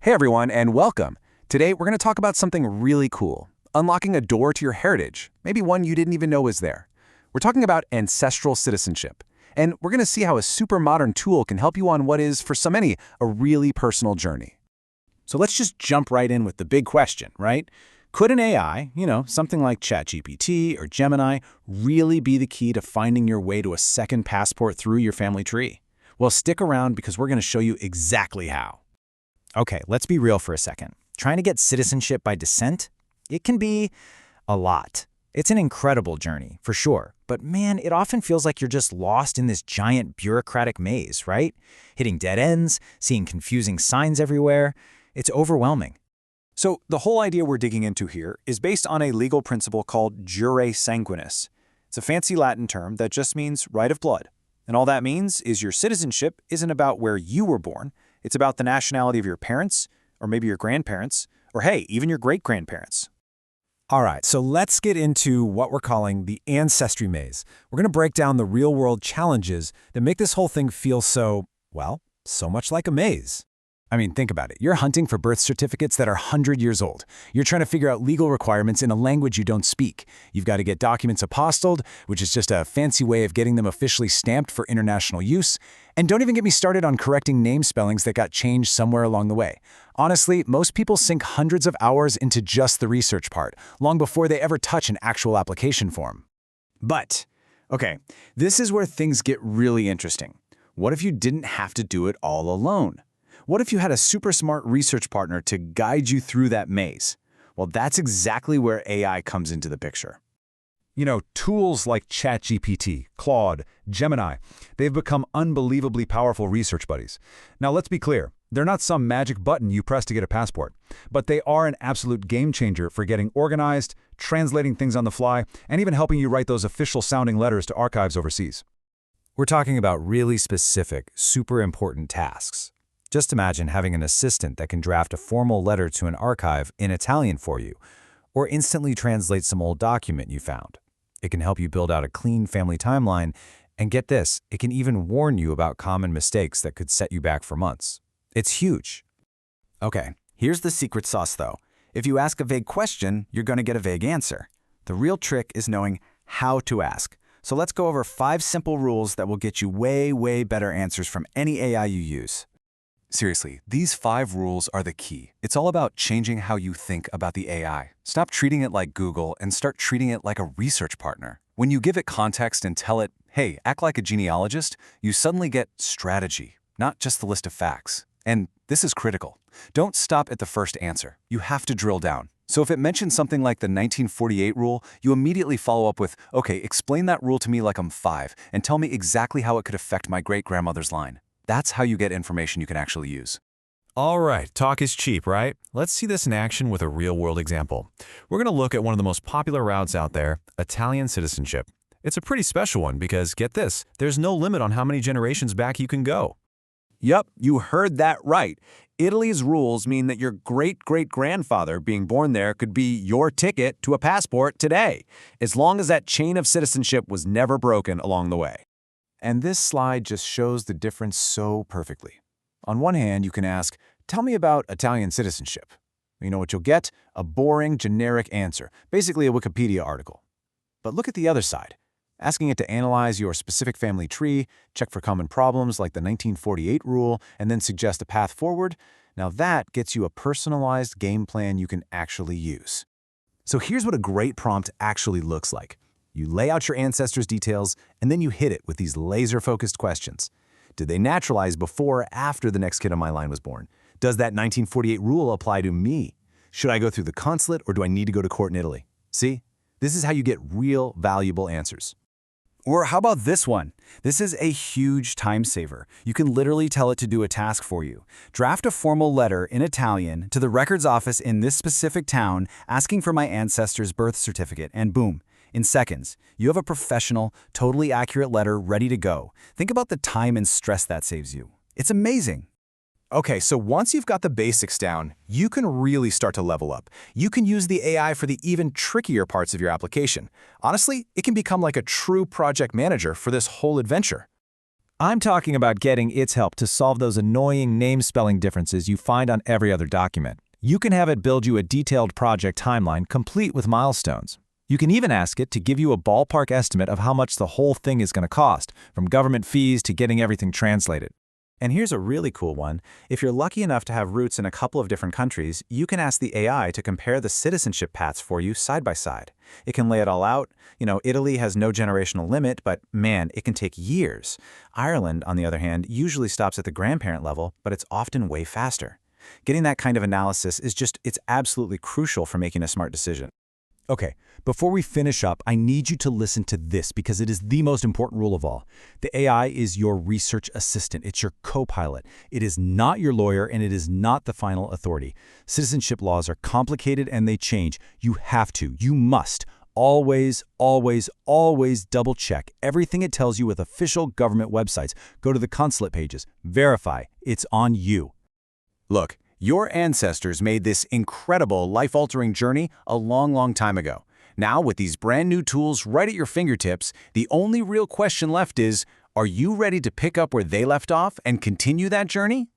Hey everyone, and welcome. Today we're going to talk about something really cool, unlocking a door to your heritage, maybe one you didn't even know was there. We're talking about ancestral citizenship, and we're going to see how a super modern tool can help you on what is, for so many, a really personal journey. So let's just jump right in with the big question, right? Could an AI, something like ChatGPT or Gemini, really be the key to finding your way to a second passport through your family tree? Well, stick around because we're going to show you exactly how. Okay, let's be real for a second. Trying to get citizenship by descent? It can be a lot. It's an incredible journey, for sure. But man, it often feels like you're just lost in this giant bureaucratic maze, right? Hitting dead ends, seeing confusing signs everywhere. It's overwhelming. So the whole idea we're digging into here is based on a legal principle called jure sanguinis. It's a fancy Latin term that just means right of blood. And all that means is your citizenship isn't about where you were born. It's about the nationality of your parents, or maybe your grandparents, or hey, even your great-grandparents. All right, so let's get into what we're calling the ancestry maze. We're going to break down the real-world challenges that make this whole thing feel so much like a maze. I mean, think about it. You're hunting for birth certificates that are 100 years old. You're trying to figure out legal requirements in a language you don't speak. You've got to get documents apostilled, which is just a fancy way of getting them officially stamped for international use. And don't even get me started on correcting name spellings that got changed somewhere along the way. Honestly, most people sink hundreds of hours into just the research part, long before they ever touch an actual application form. But, okay, this is where things get really interesting. What if you didn't have to do it all alone? What if you had a super smart research partner to guide you through that maze? Well, that's exactly where AI comes into the picture. Tools like ChatGPT, Claude, Gemini, they've become unbelievably powerful research buddies. Now, let's be clear. They're not some magic button you press to get a passport, but they are an absolute game changer for getting organized, translating things on the fly, and even helping you write those official-sounding letters to archives overseas. We're talking about really specific, super important tasks. Just imagine having an assistant that can draft a formal letter to an archive in Italian for you, or instantly translate some old document you found. It can help you build out a clean family timeline, and get this, it can even warn you about common mistakes that could set you back for months. It's huge. Okay, here's the secret sauce though. If you ask a vague question, you're going to get a vague answer. The real trick is knowing how to ask. So let's go over 5 simple rules that will get you way better answers from any AI you use. Seriously, these 5 rules are the key. It's all about changing how you think about the AI. Stop treating it like Google and start treating it like a research partner. When you give it context and tell it, hey, act like a genealogist, you suddenly get strategy, not just the list of facts. And this is critical. Don't stop at the first answer. You have to drill down. So if it mentions something like the 1948 rule, you immediately follow up with, okay, explain that rule to me like I'm 5 and tell me exactly how it could affect my great-grandmother's line. That's how you get information you can actually use. All right, talk is cheap, right? Let's see this in action with a real-world example. We're going to look at one of the most popular routes out there, Italian citizenship. It's a pretty special one because, get this, there's no limit on how many generations back you can go. Yep, you heard that right. Italy's rules mean that your great-great-grandfather being born there could be your ticket to a passport today, as long as that chain of citizenship was never broken along the way. And this slide just shows the difference so perfectly. On one hand, you can ask, tell me about Italian citizenship. You know what you'll get? A boring, generic answer, basically a Wikipedia article. But look at the other side. Asking it to analyze your specific family tree, check for common problems like the 1948 rule, and then suggest a path forward, now that gets you a personalized game plan you can actually use. So here's what a great prompt actually looks like. You lay out your ancestors' details, and then you hit it with these laser-focused questions. Did they naturalize before or after the next kid on my line was born? Does that 1948 rule apply to me? Should I go through the consulate, or do I need to go to court in Italy? See? This is how you get real, valuable answers. Or how about this one? This is a huge time saver. You can literally tell it to do a task for you. Draft a formal letter in Italian to the records office in this specific town asking for my ancestor's birth certificate, and boom. In seconds, you have a professional, totally accurate letter ready to go. Think about the time and stress that saves you. It's amazing. Okay, so once you've got the basics down, you can really start to level up. You can use the AI for the even trickier parts of your application. Honestly, it can become like a true project manager for this whole adventure. I'm talking about getting its help to solve those annoying name spelling differences you find on every other document. You can have it build you a detailed project timeline complete with milestones. You can even ask it to give you a ballpark estimate of how much the whole thing is going to cost, from government fees to getting everything translated. And here's a really cool one. If you're lucky enough to have roots in a couple of different countries, you can ask the AI to compare the citizenship paths for you side by side. It can lay it all out. Italy has no generational limit, but man, it can take years. Ireland, on the other hand, usually stops at the grandparent level, but it's often way faster. Getting that kind of analysis it's absolutely crucial for making a smart decision. Okay, before we finish up, I need you to listen to this because it is the most important rule of all. The AI is your research assistant. It's your co-pilot. It is not your lawyer, and it is not the final authority. Citizenship laws are complicated and they change. You must always, always, always double-check everything it tells you with official government websites. Go to the consulate pages. Verify. It's on you. Look, your ancestors made this incredible, life-altering journey a long, long time ago. Now, with these brand new tools right at your fingertips, the only real question left is, are you ready to pick up where they left off and continue that journey?